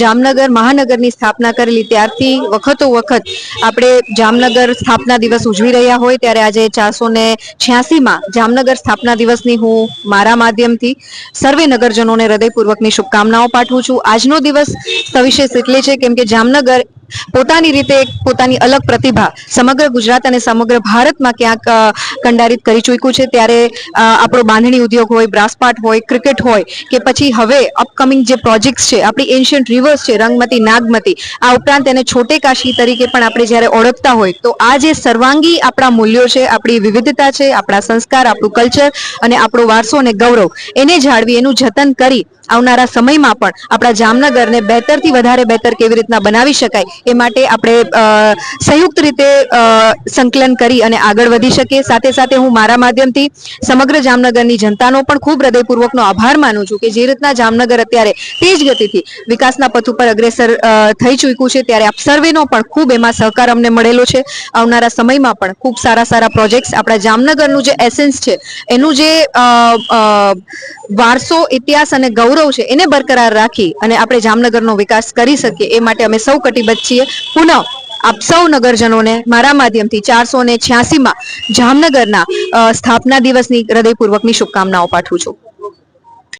જામનગર મહાનગરની સ્થાપના કરેલી ત્યારથી વખતો વખત આપણે જામનગર સ્થાપના દિવસ ઉજવી રહ્યા હોય ત્યારે આજે 486માં જામનગર સ્થાપના દિવસની હું મારા માધ્યમથી સર્વે નગરજનોને હૃદયપૂર્વકની શુભકામનાઓ પાઠવું છું। આજનો દિવસ સવિશેષ એટલે છે કેમ કે જામનગર પોતાની રીતે પોતાની અલગ પ્રતિભા સમગ્ર ગુજરાત અને સમગ્ર ભારતમાં ક્યાંક કંડારિત કરી ચૂક્યું છે। ત્યારે આપણો બાંધણી ઉદ્યોગ હોય, બ્રાસપાટ હોય, ક્રિકેટ હોય કે પછી હવે અપકમિંગ જે પ્રોજેક્ટ્સ છે, આપણી એન્શિયન્ટ રિવર્સ છે રંગમતી, નાગમતી, આ ઉપરાંત એને છોટે કાશી તરીકે પણ આપણે જ્યારે ઓળખતા હોય તો આ જે સર્વાંગી આપણા મૂલ્યો છે, આપણી વિવિધતા છે, આપણા સંસ્કાર, આપણું કલ્ચર અને આપણો વારસો અને ગૌરવ એને જાળવી એનું જતન કરી આવનારા સમયમાં પણ આપણા જામનગરને બહેતરથી વધારે બહેતર કેવી રીતના બનાવી શકાય એ માટે આપણે સંયુક્ત રીતે સંકલન કરી અને આગળ વધી શકીએ। સાથે સાથે હું મારા માધ્યમથી સમગ્ર જામનગરની જનતાનો પણ ખૂબ હૃદયપૂર્વકનો આભાર માનું છું કે જે રીતના જામનગર અત્યારે તેજ ગતિથી વિકાસના પથ ઉપર અગ્રેસર થઈ ચૂક્યું છે ત્યારે આપ સર્વેનો પણ ખૂબ એમાં સહકાર અમને મળેલો છે। આવનારા સમયમાં પણ ખૂબ સારા સારા પ્રોજેક્ટ્સ આપણા જામનગરનું જે એસેન્સ છે, એનું જે વારસો, ઇતિહાસ અને ગૌરવ છે એને બરકરાર રાખી અને આપણે જામનગરનો વિકાસ કરી શકીએ એ માટે અમે સૌ કટિબદ્ધ છીએ। પુનઃ આપ સૌ નગરજનોને મારા માધ્યમથી 486માં જામનગરના સ્થાપના દિવસની હૃદયપૂર્વકની શુભકામનાઓ પાઠવું છું।